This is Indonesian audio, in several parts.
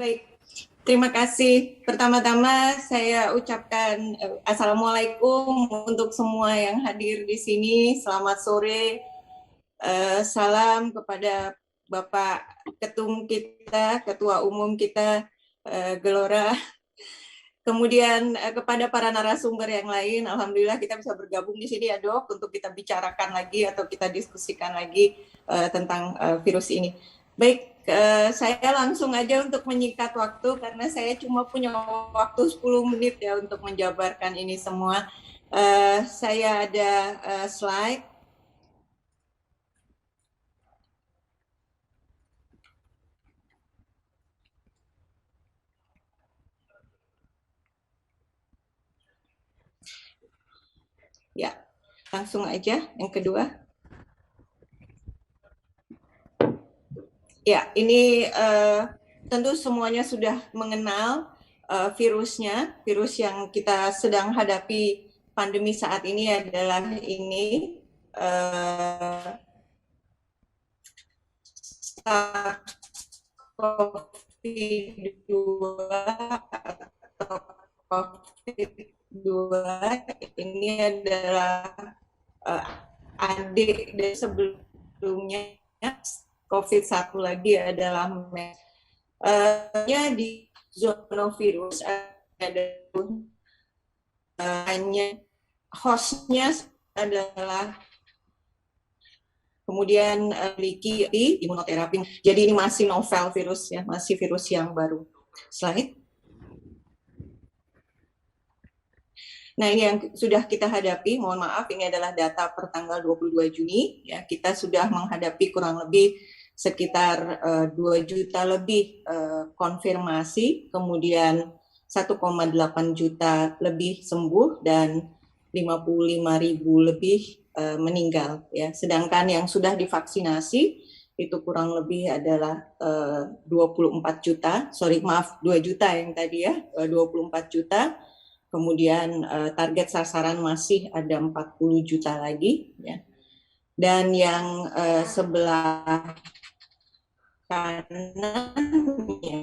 Baik, terima kasih. Pertama-tama saya ucapkan Assalamualaikum untuk semua yang hadir di sini. Selamat sore. Salam kepada Bapak Ketum kita, Ketua Umum kita, Gelora. Kemudian kepada para narasumber yang lain, alhamdulillah kita bisa bergabung di sini ya Dok, untuk kita bicarakan lagi atau kita diskusikan lagi tentang virus ini. Baik, saya langsung aja untuk menyingkat waktu karena saya cuma punya waktu 10 menit ya untuk menjabarkan ini semua. Saya ada slide. Ya, langsung aja yang kedua. Ya, ini tentu semuanya sudah mengenal virusnya. Virus yang kita sedang hadapi pandemi saat ini adalah ini SARS-CoV-2 atau COVID-2. Ini adalah adik dari sebelumnya. COVID satu lagi adalah MERS. Di zoonovirus ada hanya hostnya adalah kemudian memiliki imunoterapi. Jadi ini masih novel virus ya, masih virus yang baru. Slide. Nah, ini yang sudah kita hadapi, mohon maaf, ini adalah data per tanggal 22 Juni, ya, kita sudah menghadapi kurang lebih sekitar 2 juta lebih konfirmasi, kemudian 1,8 juta lebih sembuh, dan 55.000 lebih meninggal. Ya. Sedangkan yang sudah divaksinasi, itu kurang lebih adalah 24 juta, 2 juta yang tadi ya, 24 juta, kemudian target sasaran masih ada 40 juta lagi. Ya. Dan yang sebelah kanannya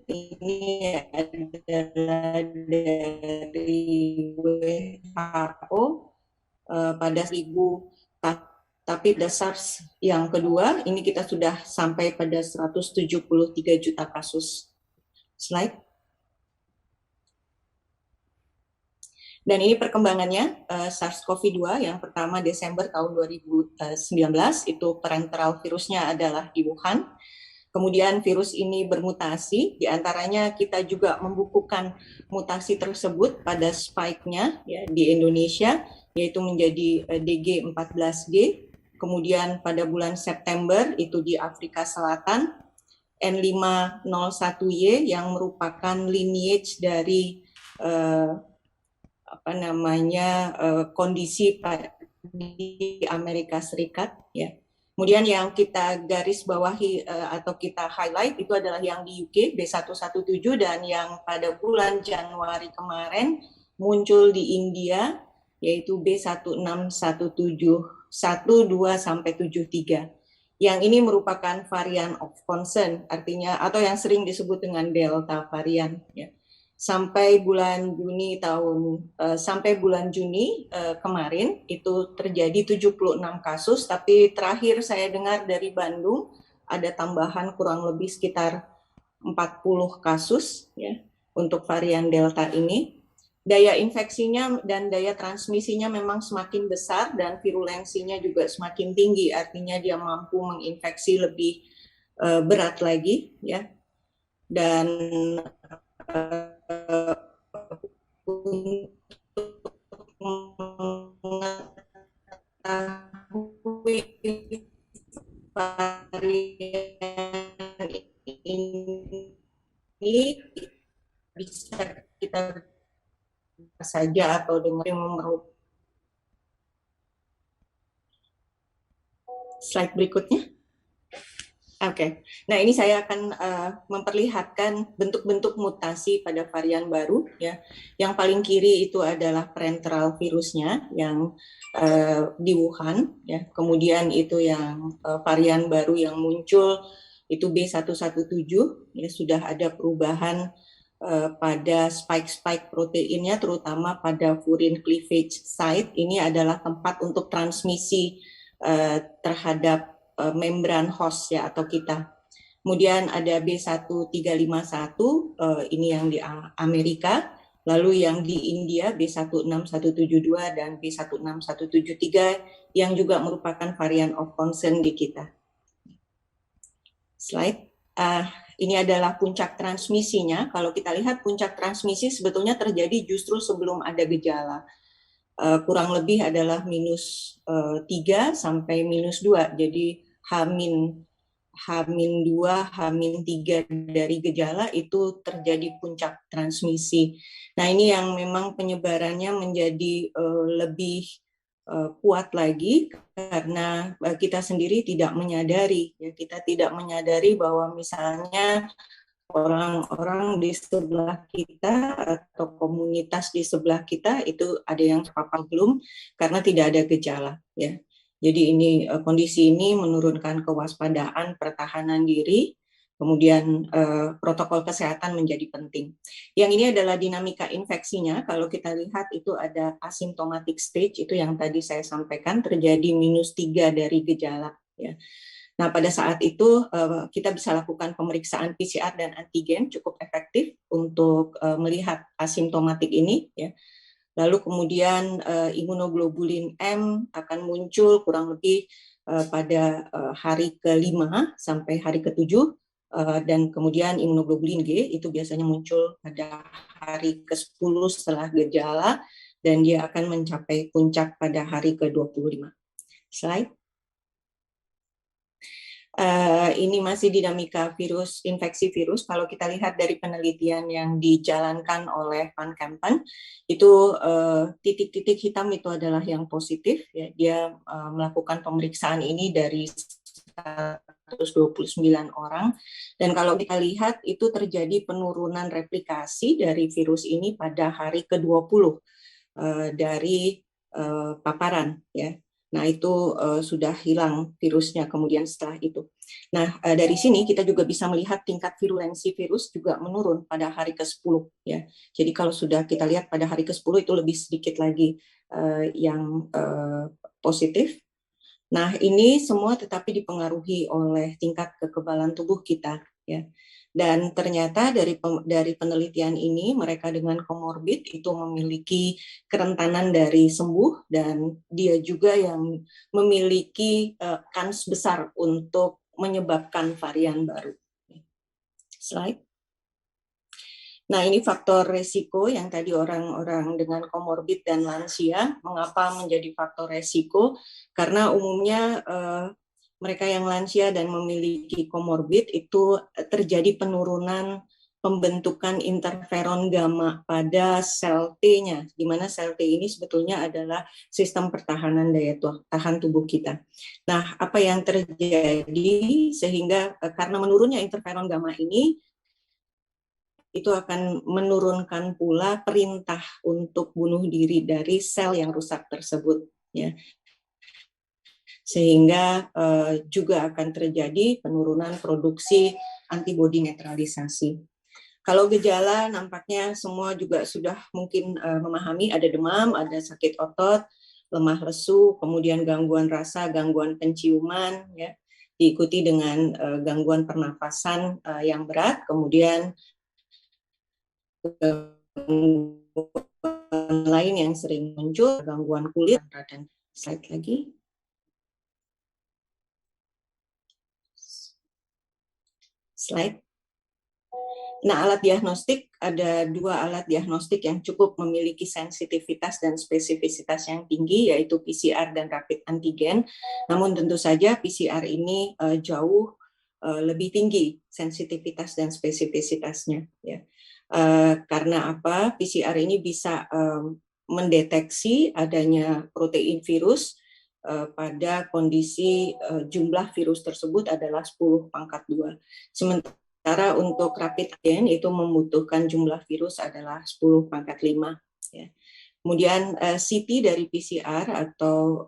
ini adalah dari WHO pada 1000, tapi pada SARS yang kedua ini kita sudah sampai pada 173 juta kasus. Slide. Dan ini perkembangannya, SARS-CoV-2 yang pertama Desember tahun 2019, itu parenteral virusnya adalah di Wuhan. Kemudian virus ini bermutasi, diantaranya kita juga membukukan mutasi tersebut pada spike-nya ya, di Indonesia, yaitu menjadi DG14G. Kemudian pada bulan September itu di Afrika Selatan, N501Y yang merupakan lineage dari kondisi di Amerika Serikat ya. Kemudian yang kita garis bawahi atau kita highlight itu adalah yang di UK B117, dan yang pada bulan Januari kemarin muncul di India yaitu B161712-73. Yang ini merupakan varian of concern, artinya atau yang sering disebut dengan Delta varian ya. Sampai bulan Juni kemarin itu terjadi 76 kasus, tapi terakhir saya dengar dari Bandung ada tambahan kurang lebih sekitar 40 kasus ya untuk varian Delta ini. Daya infeksinya dan daya transmisinya memang semakin besar dan virulensinya juga semakin tinggi, artinya dia mampu menginfeksi lebih berat lagi ya. Dan untuk mengetahui varian ini bisa kita saja atau dengan slide berikutnya. Oke, nah ini saya akan memperlihatkan bentuk-bentuk mutasi pada varian baru ya. Yang paling kiri itu adalah parenteral virusnya yang di Wuhan ya. Kemudian itu yang varian baru yang muncul itu B117, ya sudah ada perubahan pada spike-spike proteinnya, terutama pada furin cleavage site. Ini adalah tempat untuk transmisi terhadap membran host ya atau kita. Kemudian ada B1351, ini yang di Amerika. Lalu yang di India B16172 dan B16173 yang juga merupakan varian of concern di kita. Slide. Ini adalah puncak transmisinya. Kalau kita lihat puncak transmisi sebetulnya terjadi justru sebelum ada gejala. Kurang lebih adalah minus 3 sampai minus 2. Jadi H-2, H-3 dari gejala itu terjadi puncak transmisi. Nah ini yang memang penyebarannya menjadi lebih kuat lagi karena kita sendiri tidak menyadari, ya kita tidak menyadari bahwa misalnya orang-orang di sebelah kita atau komunitas di sebelah kita itu ada yang terpapar belum karena tidak ada gejala, ya. Jadi ini kondisi ini menurunkan kewaspadaan, pertahanan diri, kemudian protokol kesehatan menjadi penting. Yang ini adalah dinamika infeksinya. Kalau kita lihat itu ada asymptomatic stage, itu yang tadi saya sampaikan terjadi minus 3 dari gejala. Ya. Nah pada saat itu kita bisa lakukan pemeriksaan PCR dan antigen cukup efektif untuk melihat asimptomatik ini. Ya. Lalu kemudian imunoglobulin M akan muncul kurang lebih pada hari ke-5 sampai hari ke-7, dan kemudian imunoglobulin G itu biasanya muncul pada hari ke-10 setelah gejala, dan dia akan mencapai puncak pada hari ke-25. Slide. Ini masih dinamika virus, infeksi virus. Kalau kita lihat dari penelitian yang dijalankan oleh Van Kempen, itu titik-titik hitam itu adalah yang positif. Ya. Dia melakukan pemeriksaan ini dari 129 orang. Dan kalau kita lihat itu terjadi penurunan replikasi dari virus ini pada hari ke-20 dari paparan, ya. Nah itu sudah hilang virusnya kemudian setelah itu. Nah dari sini kita juga bisa melihat tingkat virulensi virus juga menurun pada hari ke-10, ya. Jadi kalau sudah kita lihat pada hari ke-10 itu lebih sedikit lagi yang positif. Nah ini semua tetapi dipengaruhi oleh tingkat kekebalan tubuh kita, ya. Dan ternyata dari penelitian ini mereka dengan komorbid itu memiliki kerentanan dari sembuh, dan dia juga yang memiliki kans besar untuk menyebabkan varian baru. Slide. Nah ini faktor resiko yang tadi orang-orang dengan komorbid dan lansia. Mengapa menjadi faktor resiko? Karena umumnya mereka yang lansia dan memiliki komorbid itu terjadi penurunan pembentukan interferon gamma pada sel T-nya, di mana sel T ini sebetulnya adalah sistem pertahanan daya tahan tubuh kita. Nah, apa yang terjadi sehingga karena menurunnya interferon gamma ini, itu akan menurunkan pula perintah untuk bunuh diri dari sel yang rusak tersebut, ya. Sehingga juga akan terjadi penurunan produksi antibodi netralisasi. Kalau gejala nampaknya semua juga sudah mungkin memahami, ada demam, ada sakit otot, lemah lesu, kemudian gangguan rasa, gangguan penciuman, ya, diikuti dengan gangguan pernafasan yang berat, kemudian gangguan lain yang sering muncul, gangguan kulit. Dan slide lagi. Slide. Nah, alat diagnostik, ada 2 alat diagnostik yang cukup memiliki sensitivitas dan spesifisitas yang tinggi, yaitu PCR dan rapid antigen. Namun tentu saja PCR ini jauh lebih tinggi sensitivitas dan spesifisitasnya, ya. Karena apa? PCR ini bisa mendeteksi adanya protein virus pada kondisi jumlah virus tersebut adalah 10⁻². Sementara untuk rapid antigen itu membutuhkan jumlah virus adalah 10⁻5. Ya. Kemudian CT dari PCR atau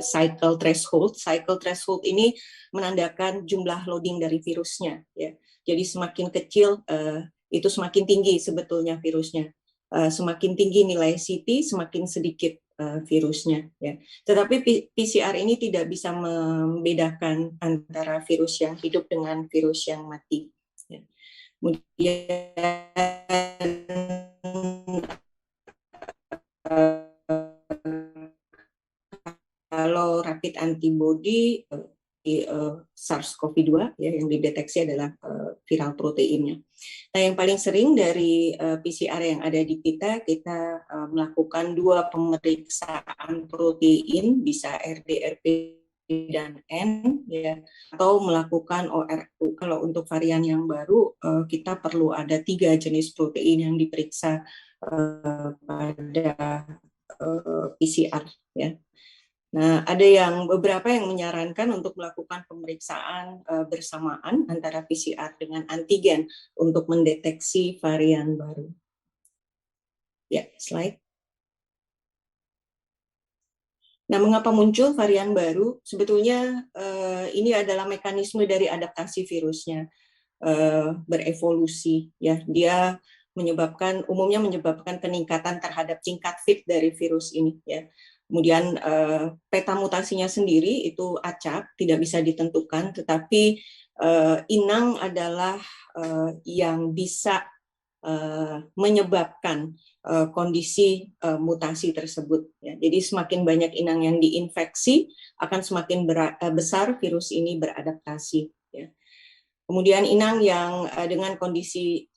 cycle threshold. Cycle threshold ini menandakan jumlah loading dari virusnya. Ya. Jadi semakin kecil itu semakin tinggi sebetulnya virusnya. Semakin tinggi nilai CT, semakin sedikit virusnya. Ya. Tetapi PCR ini tidak bisa membedakan antara virus yang hidup dengan virus yang mati. Ya. Kemudian kalau rapid antibody di SARS-CoV-2 ya yang dideteksi adalah viral proteinnya. Nah, yang paling sering dari PCR yang ada di kita melakukan 2 pemeriksaan protein, bisa RD-RP dan N, ya, atau melakukan ORU. Kalau untuk varian yang baru, kita perlu ada 3 jenis protein yang diperiksa pada PCR, ya. Nah, ada beberapa yang menyarankan untuk melakukan pemeriksaan bersamaan antara PCR dengan antigen untuk mendeteksi varian baru. Ya, slide. Nah, mengapa muncul varian baru? Sebetulnya ini adalah mekanisme dari adaptasi virusnya berevolusi. Ya, dia umumnya menyebabkan peningkatan terhadap tingkat fit dari virus ini. Ya. Kemudian peta mutasinya sendiri itu acak, tidak bisa ditentukan, tetapi inang adalah yang bisa menyebabkan kondisi mutasi tersebut. Ya. Jadi semakin banyak inang yang diinfeksi, akan semakin besar virus ini beradaptasi. Ya. Kemudian inang yang dengan kondisi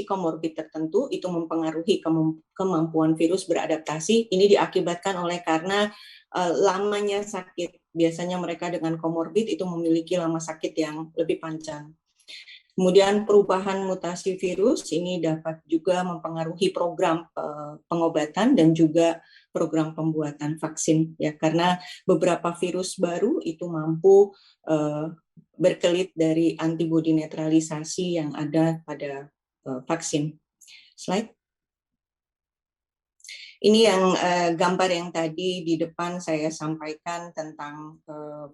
komorbid tertentu itu mempengaruhi kemampuan virus beradaptasi. Ini diakibatkan karena lamanya sakit. Biasanya mereka dengan komorbid itu memiliki lama sakit yang lebih panjang. Kemudian perubahan mutasi virus ini dapat juga mempengaruhi program pengobatan dan juga program pembuatan vaksin, ya, karena beberapa virus baru itu mampu berkelit dari antibodi netralisasi yang ada pada vaksin. Slide. Ini yang gambar yang tadi di depan saya sampaikan tentang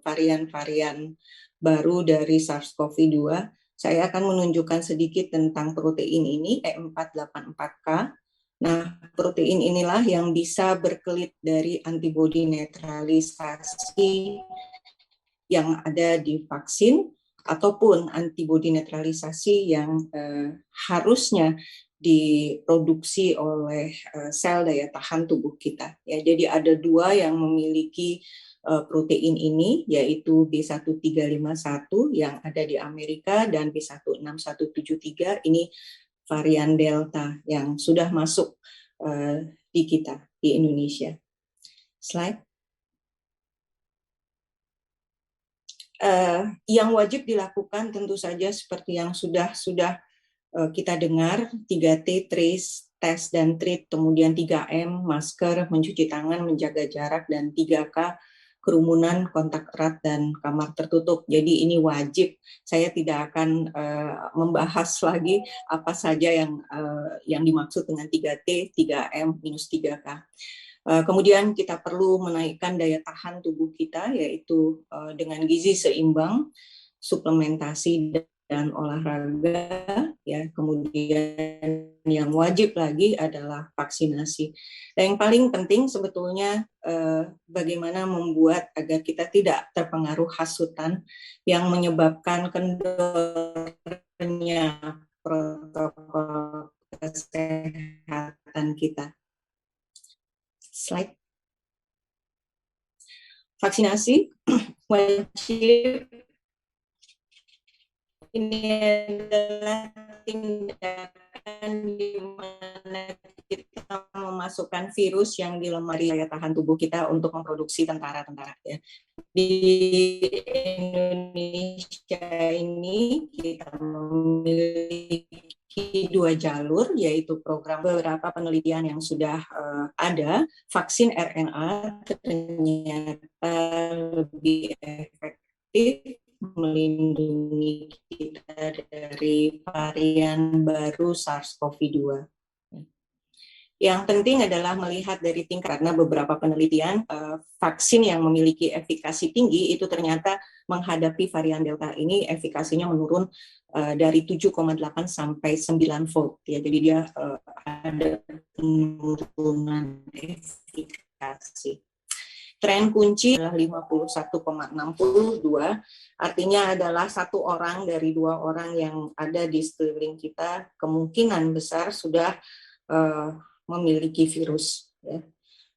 varian-varian baru dari SARS-CoV-2. Saya akan menunjukkan sedikit tentang protein ini, E484K. Nah, protein inilah yang bisa berkelit dari antibodi netralisasi yang ada di vaksin ataupun antibodi netralisasi yang harusnya diproduksi oleh sel daya tahan tubuh kita. Ya, jadi ada 2 yang memiliki protein ini, yaitu B1351 yang ada di Amerika dan B16173 ini varian Delta yang sudah masuk di kita di Indonesia. Slide. Yang wajib dilakukan tentu saja seperti yang sudah kita dengar, 3T, trace, test dan treat, kemudian 3M, masker, mencuci tangan, menjaga jarak, dan 3K, kerumunan, kontak erat, dan kamar tertutup. Jadi ini wajib. Saya tidak akan membahas lagi apa saja yang dimaksud dengan 3T, 3M, minus 3K. Kemudian kita perlu menaikkan daya tahan tubuh kita, yaitu dengan gizi seimbang, suplementasi dan olahraga, ya. Kemudian yang wajib lagi adalah vaksinasi. Dan yang paling penting sebetulnya bagaimana membuat agar kita tidak terpengaruh hasutan yang menyebabkan kendornya protokol kesehatan kita. Slide. Vaksinasi wajib. Ini adalah tindakan di mana kita memasukkan virus yang di lemari daya tahan tubuh kita untuk memproduksi tentara-tentara. Ya. Di Indonesia ini kita memiliki 2 jalur, yaitu program beberapa penelitian yang sudah ada. Vaksin RNA ternyata lebih efektif melindungi kita dari varian baru SARS-CoV-2. Yang penting adalah melihat dari tingkat, karena beberapa penelitian vaksin yang memiliki efikasi tinggi itu ternyata menghadapi varian Delta ini efikasinya menurun dari 7,8 sampai 9 fold ya. Jadi dia ada penurunan efikasi. Tren kunci adalah 51,62, artinya adalah 1 orang dari 2 orang yang ada di sekeliling kita kemungkinan besar sudah memiliki virus. Ya.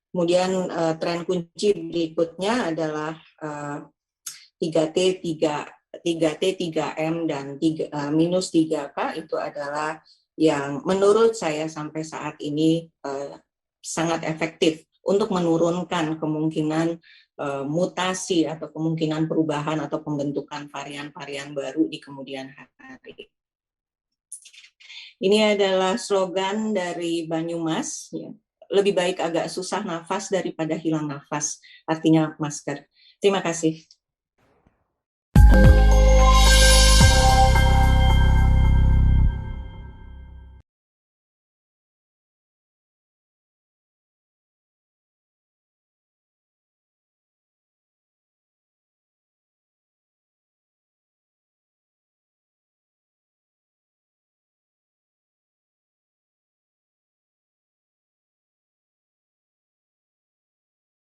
Kemudian tren kunci berikutnya adalah 3T, 3M, dan minus 3K itu adalah yang menurut saya sampai saat ini sangat efektif untuk menurunkan kemungkinan mutasi atau kemungkinan perubahan atau pembentukan varian-varian baru di kemudian hari. Ini adalah slogan dari Banyumas, ya. Lebih baik agak susah nafas daripada hilang nafas, artinya masker. Terima kasih.